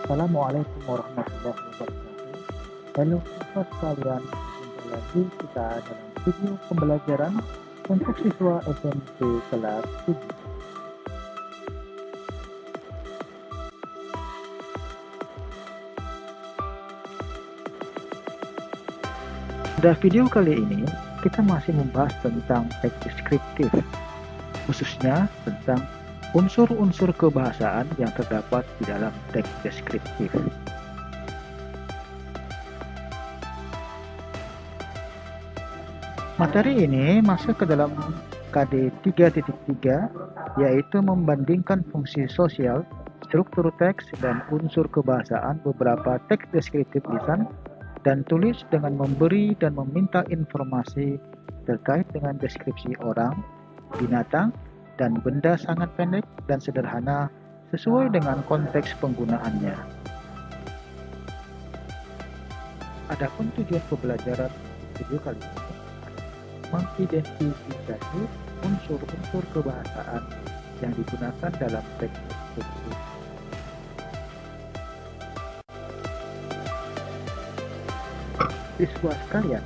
Assalamualaikum warahmatullahi wabarakatuh. Halo siswa sekalian, jumpa lagi kita dalam video pembelajaran untuk siswa SMP kelas 7. Pada video kali ini, kita masih membahas tentang teks deskriptif, khususnya tentang unsur-unsur kebahasaan yang terdapat di dalam teks deskriptif. Materi ini masuk ke dalam KD 3.3, yaitu membandingkan fungsi sosial, struktur teks, dan unsur kebahasaan beberapa teks deskriptif lisan dan tulis dengan memberi dan meminta informasi terkait dengan deskripsi orang, binatang, dan benda sangat pendek dan sederhana sesuai dengan konteks penggunaannya. Adapun tujuan pembelajaran video kali ini mengidentifikasi unsur-unsur kebahasaan yang digunakan dalam teks deskriptif. Siswa sekalian,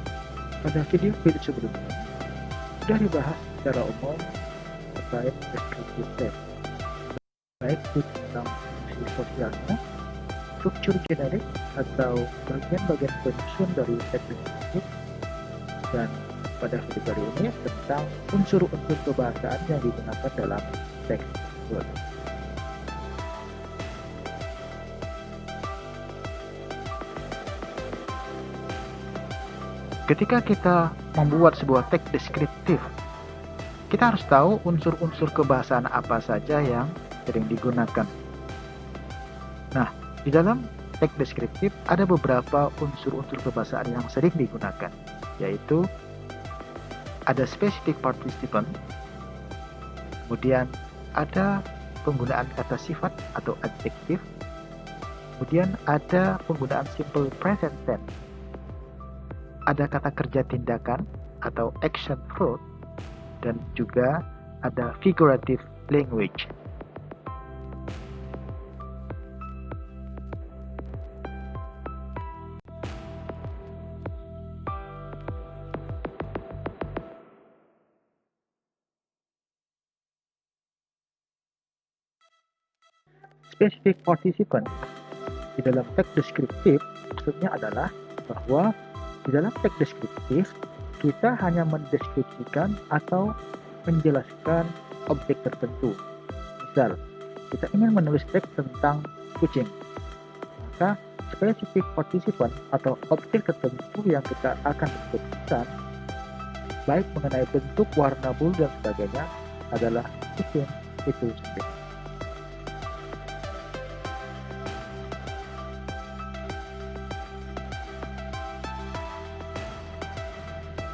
pada video sebelumnya sudah dibahas secara umum terkait deskriptif teks, baik itu tentang fungsi sosialnya, struktur generik atau bagian-bagian penyusun dari teks deskriptif, dan pada video kali ini tentang unsur-unsur kebahasaan yang digunakan dalam teks tersebut. Ketika kita membuat sebuah teks deskriptif, kita harus tahu unsur-unsur kebahasaan apa saja yang sering digunakan. Nah, di dalam teks deskriptif ada beberapa unsur-unsur kebahasaan yang sering digunakan, yaitu ada specific participant, kemudian ada penggunaan kata sifat atau adjektif, kemudian ada penggunaan simple present tense, ada kata kerja tindakan atau action verb, dan juga ada figurative language. Specific participant di dalam teks deskriptif maksudnya adalah bahwa di dalam teks deskriptif kita hanya mendeskripsikan atau menjelaskan objek tertentu. Misal, kita ingin menulis teks tentang kucing, maka specific participant atau objek tertentu yang kita akan deskripsikan, baik mengenai bentuk, warna, bulu, dan sebagainya, adalah kucing itu sendiri.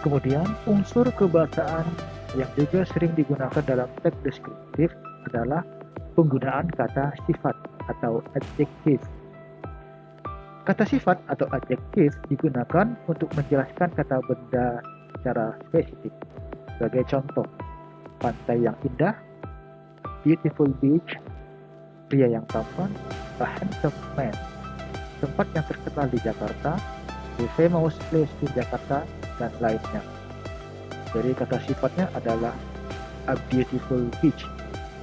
Kemudian, unsur kebahasaan yang juga sering digunakan dalam teks deskriptif adalah penggunaan kata sifat atau adjektif. Kata sifat atau adjektif digunakan untuk menjelaskan kata benda secara spesifik. Sebagai contoh, pantai yang indah, beautiful beach, pria yang tampan, a handsome man, tempat yang terkenal di Jakarta, the famous place di Jakarta, dan lainnya. Jadi kata sifatnya adalah a beautiful beach,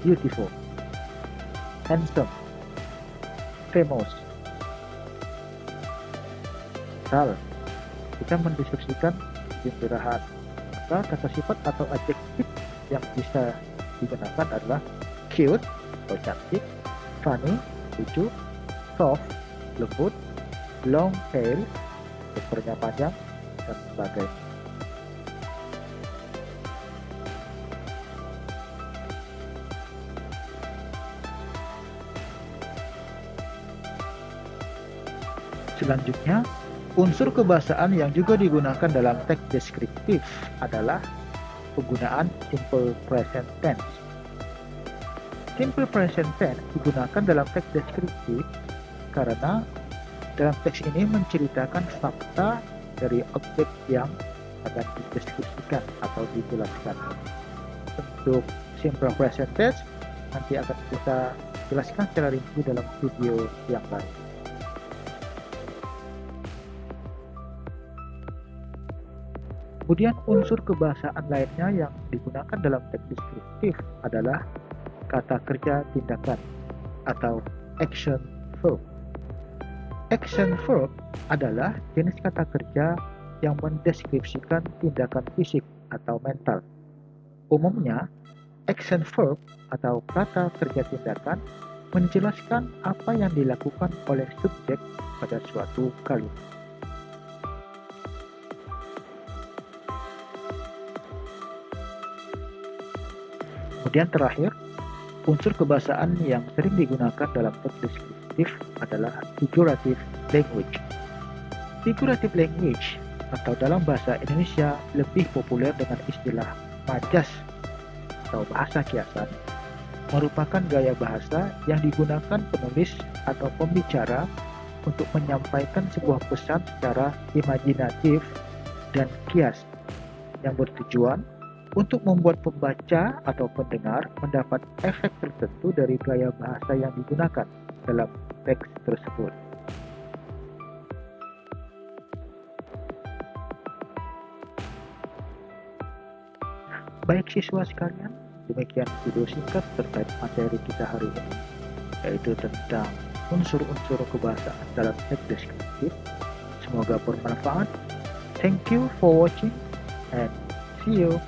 beautiful, handsome, famous. Misal, kita mendeskripsikan istirahat, maka kata sifat atau adjektif yang bisa digunakan adalah cute atau cantik, funny, lucu, soft, lembut, long tail, ekornya panjang, dan sebagainya. Selanjutnya, unsur kebahasaan yang juga digunakan dalam teks deskriptif adalah penggunaan simple present tense. Simple present tense digunakan dalam teks deskriptif karena dalam teks ini menceritakan fakta dari objek yang akan dideskripsikan atau dijelaskan. Untuk simple present tense nanti akan kita jelaskan secara rinci dalam video yang lain. Kemudian unsur kebahasaan lainnya yang digunakan dalam teks deskriptif adalah kata kerja tindakan atau action verb. Action verb adalah jenis kata kerja yang mendeskripsikan tindakan fisik atau mental. Umumnya, action verb atau kata kerja tindakan menjelaskan apa yang dilakukan oleh subjek pada suatu kalimat. Kemudian terakhir, unsur kebahasaan yang sering digunakan dalam teks deskriptif adalah figurative language. Figurative language atau dalam bahasa Indonesia lebih populer dengan istilah majas atau bahasa kiasan, merupakan gaya bahasa yang digunakan penulis atau pembicara untuk menyampaikan sebuah pesan secara imajinatif dan kias yang bertujuan untuk membuat pembaca atau pendengar mendapat efek tertentu dari gaya bahasa yang digunakan dalam teks tersebut. Baik siswa sekalian, demikian video singkat terkait materi kita hari ini, yaitu tentang unsur-unsur kebahasaan dalam teks deskriptif. Semoga bermanfaat. Thank you for watching and see you.